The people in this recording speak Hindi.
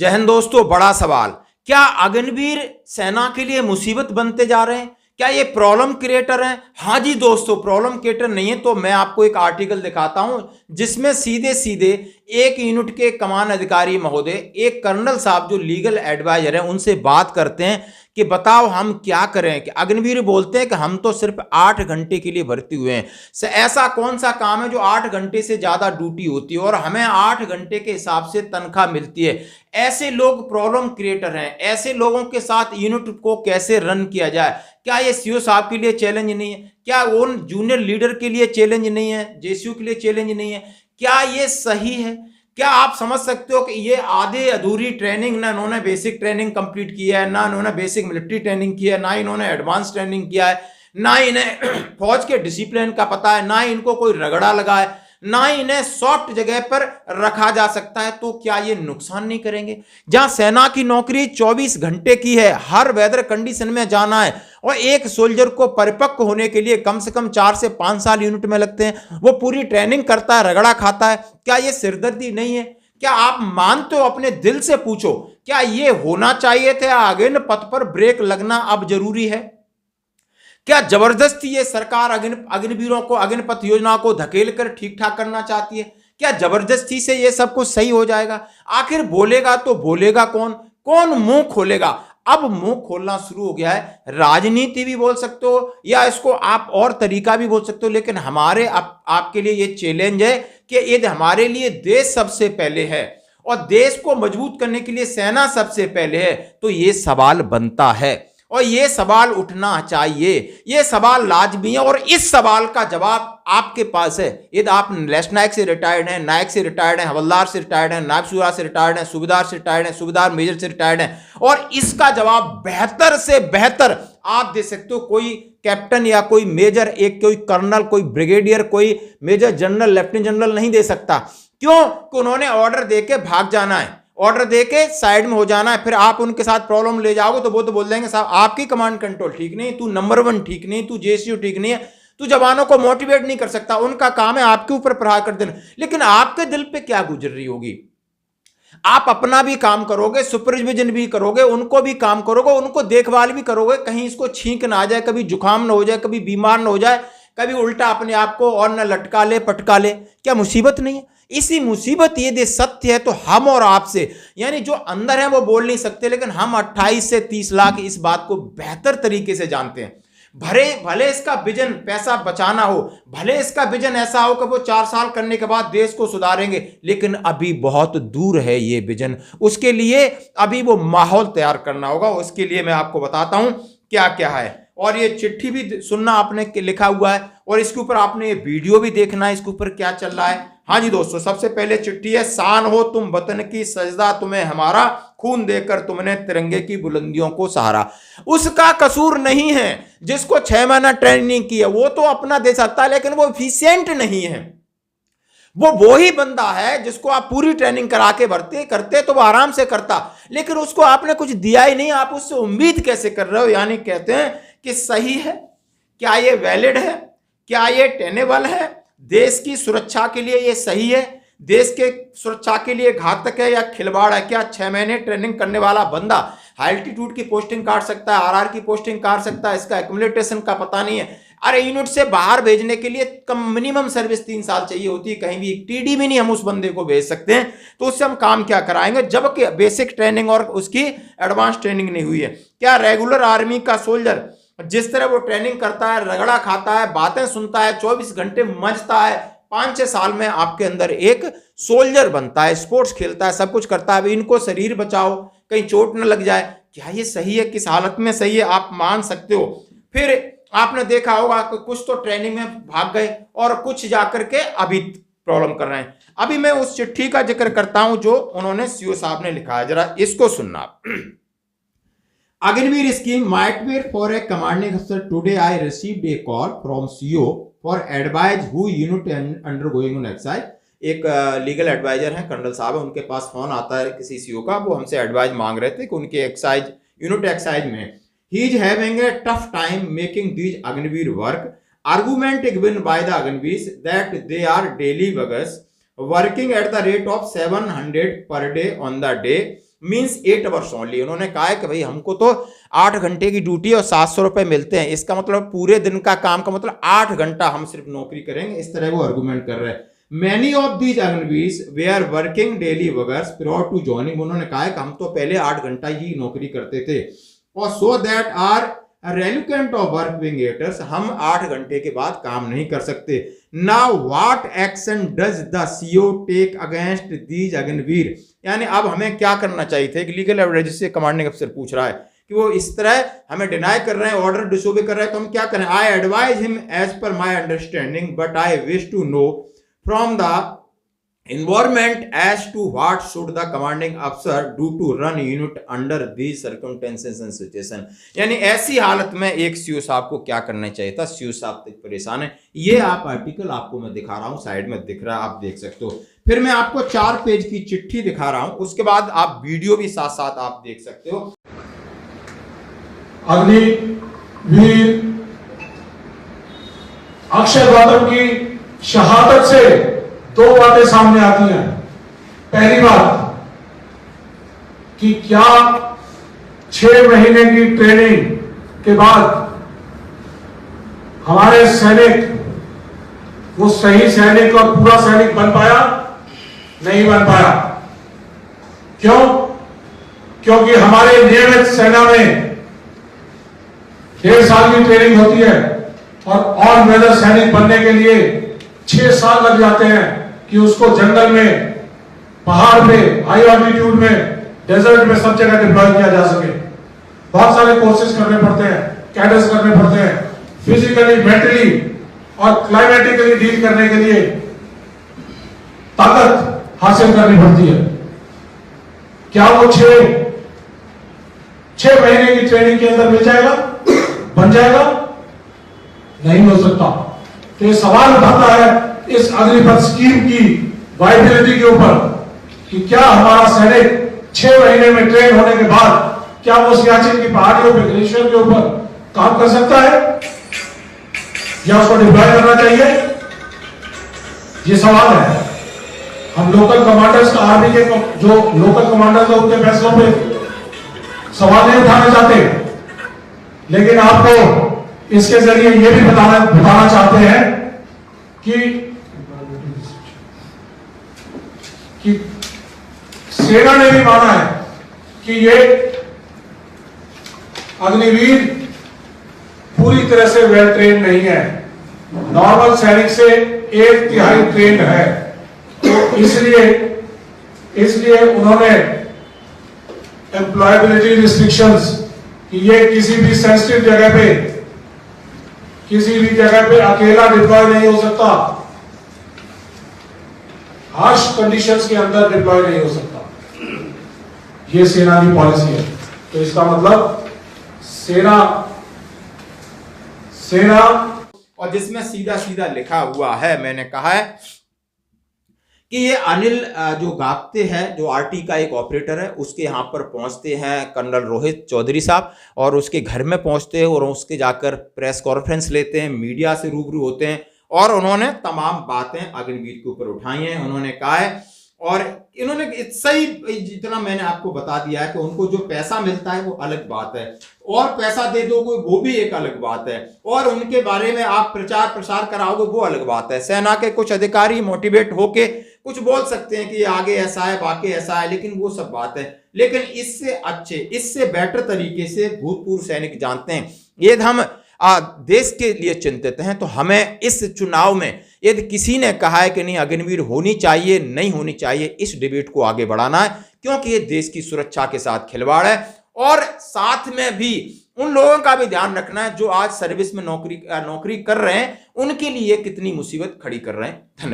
जय हिंद दोस्तों। बड़ा सवाल, क्या अग्निवीर सेना के लिए मुसीबत बनते जा रहे हैं? क्या ये प्रॉब्लम क्रिएटर हैं? हाँ जी दोस्तों, प्रॉब्लम क्रिएटर नहीं है तो मैं आपको एक आर्टिकल दिखाता हूं जिसमें सीधे सीधे एक यूनिट के कमान अधिकारी महोदय, एक कर्नल साहब जो लीगल एडवाइजर हैं, उनसे बात करते हैं कि बताओ हम क्या करें। कि अग्निवीर बोलते हैं कि हम तो सिर्फ 8 घंटे के लिए भर्ती हुए हैं। ऐसा कौन सा काम है जो 8 घंटे से ज्यादा ड्यूटी होती है और हमें 8 घंटे के हिसाब से तनख्वाह मिलती है? ऐसे लोग प्रॉब्लम क्रिएटर हैं। ऐसे लोगों के साथ यूनिट को कैसे रन किया जाए? क्या ये सीओ साहब के लिए चैलेंज नहीं है? क्या उन जूनियर लीडर के लिए चैलेंज नहीं है? जेसीयू के लिए चैलेंज नहीं है? क्या ये सही है? क्या आप समझ सकते हो कि ये आधे अधूरी ट्रेनिंग, ना इन्होंने बेसिक ट्रेनिंग कंप्लीट किया है, ना इन्होंने बेसिक मिलिट्री ट्रेनिंग किया है, ना इन्होंने एडवांस ट्रेनिंग किया है, ना इन्हें फौज के डिसिप्लिन का पता है, ना इनको कोई रगड़ा लगा है, ना इन्हें सॉफ्ट जगह पर रखा जा सकता है, तो क्या ये नुकसान नहीं करेंगे? जहां सेना की नौकरी 24 घंटे की है, हर वेदर कंडीशन में जाना है और एक सोल्जर को परिपक्व होने के लिए कम से कम 4 से 5 साल यूनिट में लगते हैं, वो पूरी ट्रेनिंग करता है, रगड़ा खाता है। क्या ये सिरदर्दी नहीं है? क्या आप मानते हो? अपने दिल से पूछो, क्या ये होना चाहिए था? अग्नि पथ पर ब्रेक लगना अब जरूरी है? क्या जबरदस्ती ये सरकार अग्निवीरों को, अग्निपथ योजना को धकेल कर ठीक ठाक करना चाहती है? क्या जबरदस्ती से ये सब कुछ सही हो जाएगा? आखिर बोलेगा तो बोलेगा कौन? कौन मुंह खोलेगा? अब मुंह खोलना शुरू हो गया है। राजनीति भी बोल सकते हो या इसको आप और तरीका भी बोल सकते हो, लेकिन हमारे आपके लिए ये चैलेंज है कि ये हमारे लिए देश सबसे पहले है और देश को मजबूत करने के लिए सेना सबसे पहले है। तो ये सवाल बनता है और ये सवाल उठना चाहिए। ये सवाल लाजमी है और इस सवाल का जवाब आपके पास है। यदि आप लेफ्ट नायक से रिटायर्ड हैं, नायक से रिटायर्ड हैं, हवलदार से रिटायर्ड हैं, नायब सूबेदार से रिटायर्ड हैं, सूबेदार से रिटायर्ड हैं, सूबेदार मेजर से रिटायर्ड हैं, और इसका जवाब बेहतर से बेहतर आप दे सकते हो। कोई कैप्टन या कोई मेजर, एक कोई कर्नल, कोई ब्रिगेडियर, कोई मेजर जनरल, लेफ्टिनेंट जनरल नहीं दे सकता। क्यों? कि उन्होंने ऑर्डर देके भाग जाना है, ऑर्डर देके साइड में हो जाना है। फिर आप उनके साथ प्रॉब्लम ले जाओगे तो वो तो बोल देंगे साहब आपकी कमांड कंट्रोल ठीक नहीं, तू नंबर 1 ठीक नहीं, तू जेसीयू ठीक नहीं है, तू जवानों को मोटिवेट नहीं कर सकता। उनका काम है आपके ऊपर प्रहार कर देना। लेकिन आपके दिल पे क्या गुजर रही होगी? आप अपना भी काम करोगे, सुपरविजन भी करोगे, उनको भी काम करोगे, उनको देखभाल भी करोगे, कहीं इसको छींक ना आ जाए, कभी जुकाम ना हो जाए, कभी बीमार ना हो जाए, कभी उल्टा अपने आप को और न लटका ले पटका ले। क्या मुसीबत नहीं है? इसी मुसीबत यदि सत्य है तो हम और आपसे, यानी जो अंदर है वो बोल नहीं सकते, लेकिन हम 28 से 30 लाख इस बात को बेहतर तरीके से जानते हैं। भले इसका विजन पैसा बचाना हो, भले इसका विजन ऐसा हो कि वो 4 साल करने के बाद देश को सुधारेंगे, लेकिन अभी बहुत दूर है ये विजन। उसके लिए अभी वो माहौल तैयार करना होगा। उसके लिए मैं आपको बताता हूं क्या क्या है। और ये चिट्ठी भी सुनना आपने लिखा हुआ है और इसके ऊपर आपने ये वीडियो भी देखना है, इसके ऊपर क्या चल रहा है। हाँ जी दोस्तों, सबसे पहले चिट्ठी है, शान हो तुम वतन की, सजदा तुम्हें हमारा, खून देकर तुमने तिरंगे की बुलंदियों को सहारा। उसका कसूर नहीं है जिसको 6 महीना ट्रेनिंग की है, वो तो अपना दे सकता है, लेकिन वो एफिशिएंट नहीं है। वो ही बंदा है जिसको आप पूरी ट्रेनिंग करा के भर्ती करते तो वो आराम से करता, लेकिन उसको आपने कुछ दिया ही नहीं। आप उससे उम्मीद कैसे कर रहे हो? यानी कहते हैं कि सही है, क्या ये वैलिड है, क्या ये टेनेबल है, देश की सुरक्षा के लिए ये सही है, देश के सुरक्षा के लिए घातक है या खिलवाड़ है? क्या 6 महीने ट्रेनिंग करने वाला बंदा एल्टीट्यूड की पोस्टिंग काट सकता है, आरआर की पोस्टिंग काट सकता है? इसका एक्युमुलेशन का पता नहीं है। अरे यूनिट से बाहर भेजने के लिए कम मिनिमम सर्विस 3 साल चाहिए होती है, कहीं भी टीडी भी नहीं हम उस बंदे को भेज सकते हैं, तो उससे हम काम क्या कराएंगे जबकि बेसिक ट्रेनिंग और उसकी एडवांस ट्रेनिंग नहीं हुई है। क्या रेगुलर आर्मी का सोल्जर जिस तरह वो ट्रेनिंग करता है, रगड़ा खाता है, बातें सुनता है, 24 घंटे मजता है, 5-6 साल में आपके अंदर एक सोल्जर बनता है, स्पोर्ट्स खेलता है, सब कुछ करता है। इनको शरीर बचाओ, कहीं चोट न लग जाए। क्या ये सही है? किस हालत में सही है? आप मान सकते हो। फिर आपने देखा होगा कि कुछ तो ट्रेनिंग में भाग गए और कुछ जाकर के अभी प्रॉब्लम कर रहे हैं। अभी मैं उस चिट्ठी का जिक्र करता हूं जो उन्होंने सीओ साहब ने लिखा है, जरा इसको सुनना। Agnivir scheme might be for a commanding officer. Today I received a call from CEO for advice who unit undergoing on exercise. एक लीगल एडवाइजर हैं, कर्नल साहब है, उनके पास फोन आता है किसी सीओ का, वो हमसे एडवाइस मांग रहे थे कि उनके एक्साइज यूनिट एक्साइज में he is having a tough time making these Agnivir work. Argument given by the Agnivirs that they are daily workers working at the rate of 700 per day on the day means 8 hours only. उन्होंने कहा है कि भाई हमको तो 8 घंटे की ड्यूटी और 700 रुपए मिलते हैं, इसका मतलब पूरे दिन का काम का मतलब 8 घंटा हम सिर्फ नौकरी करेंगे, इस तरह वो आर्गुमेंट कर रहे हैं। Many of these Agniveers were working daily workers prior to joining. उन्होंने कहा है कि हम तो पहले 8 घंटा ही नौकरी करते थे, और so that are reluctant of working eight hours, हम 8 घंटे के बाद काम नहीं कर सकते। Now what action does the CEO take against these Agniveer, यानी अब हमें क्या करना चाहिए था। एक लीगल एडवाइजर से कमांडिंग अफसर पूछ रहा है कि वो इस तरह हमें डिनाई कर रहे हैं, ऑर्डर डिसोबे कर रहे हैं, तो हम क्या करें। I advise him as per my understanding but I wish to know from the environment as to what should the commanding officer do to run unit under these circumstances and situation। यानी ऐसी हालत में एक सीओ साहब को क्या करना चाहिए था। सीओ साहब तक परेशान है। ये आप आर्टिकल आपको मैं दिखा रहा हूं, साइड में दिख रहा है, आप देख सकते हो। फिर मैं आपको 4 पेज की चिट्ठी दिखा रहा हूं, उसके बाद आप वीडियो भी साथ साथ आप देख सकते हो। अग्निवीर अक्षय गौतम की शहादत से 2 बातें सामने आती हैं। पहली बात कि क्या 6 महीने की ट्रेनिंग के बाद हमारे सैनिक वो सही सैनिक और पूरा सैनिक बन पाया? नहीं बन पाया। क्यों? क्योंकि हमारे नियमित सेना में 1.5 साल की ट्रेनिंग होती है और ऑन वेदर सैनिक बनने के लिए 6 साल लग जाते हैं कि उसको जंगल में, पहाड़ पे, हाई ऑल्टीट्यूड में, डेजर्ट में सब जगह डिप्लॉय किया जा सके। बहुत सारे कोर्सेज करने पड़ते हैं, कैडेट्स करने पड़ते हैं, फिजिकली, मेंटली और क्लाइमेटिकली डील करने के लिए ताकत हासिल करनी पड़ती है। क्या वो 6 महीने की ट्रेनिंग के अंदर मिल जाएगा, बन जाएगा? नहीं हो सकता। तो ये सवाल उठाता है इस अग्निपथ स्कीम की वायबिलिटी के ऊपर कि क्या हमारा सैनिक 6 महीने में ट्रेन होने के बाद क्या वो सियाचिन की पहाड़ियों पे, ग्लेशियर के ऊपर काम कर सकता है या उसको डिप्लॉय करना चाहिए? ये सवाल है। हम लोकल कमांडर्स का, आर्मी के जो लोकल कमांडर्स हैं उनके फैसलों पे सवाल नहीं उठाना चाहते, लेकिन आपको इसके जरिए यह भी बताना चाहते हैं कि सेना ने भी माना है कि ये अग्निवीर पूरी तरह से वेल ट्रेन नहीं है, नॉर्मल सैनिक से 1/3 ट्रेन है। तो इसलिए उन्होंने एम्प्लॉयबिलिटी रिस्ट्रिक्शंस कि ये किसी भी सेंसिटिव जगह पे, किसी भी जगह पे अकेला डिप्लॉय नहीं हो सकता, हार्श कंडीशंस के अंदर डिप्लॉय नहीं हो सकता। ये सेना की पॉलिसी है। तो इसका मतलब सेना और जिसमें सीधा सीधा लिखा हुआ है, मैंने कहा है कि ये अनिल जो गाप्ते हैं, जो आरटी का एक ऑपरेटर है, उसके यहाँ पर पहुंचते हैं कर्नल रोहित चौधरी साहब, और उसके घर में पहुंचते हैं और उसके जाकर प्रेस कॉन्फ्रेंस लेते हैं, मीडिया से रूबरू होते हैं, और उन्होंने तमाम बातें अग्निवीर के ऊपर उठाई हैं। उन्होंने कहा है, और इन्होंने सही जितना मैंने आपको बता दिया है कि उनको जो पैसा मिलता है वो अलग बात है, और पैसा दे दोगे वो भी एक अलग बात है, और उनके बारे में आप प्रचार प्रसार कराओगे वो अलग बात है। सेना के कुछ अधिकारी मोटिवेट होके कुछ बोल सकते हैं कि ये आगे ऐसा है, बाकी ऐसा है, लेकिन वो सब बात है। लेकिन इससे अच्छे, इससे बेटर तरीके से भूतपूर्व सैनिक जानते हैं। यदि हम देश के लिए चिंतित हैं तो हमें इस चुनाव में यदि किसी ने कहा है कि नहीं अग्निवीर होनी चाहिए, नहीं होनी चाहिए, इस डिबेट को आगे बढ़ाना है, क्योंकि ये देश की सुरक्षा के साथ खिलवाड़ है। और साथ में भी उन लोगों का भी ध्यान रखना है जो आज सर्विस में नौकरी कर रहे हैं, उनके लिए कितनी मुसीबत खड़ी कर रहे हैं। धन्यवाद।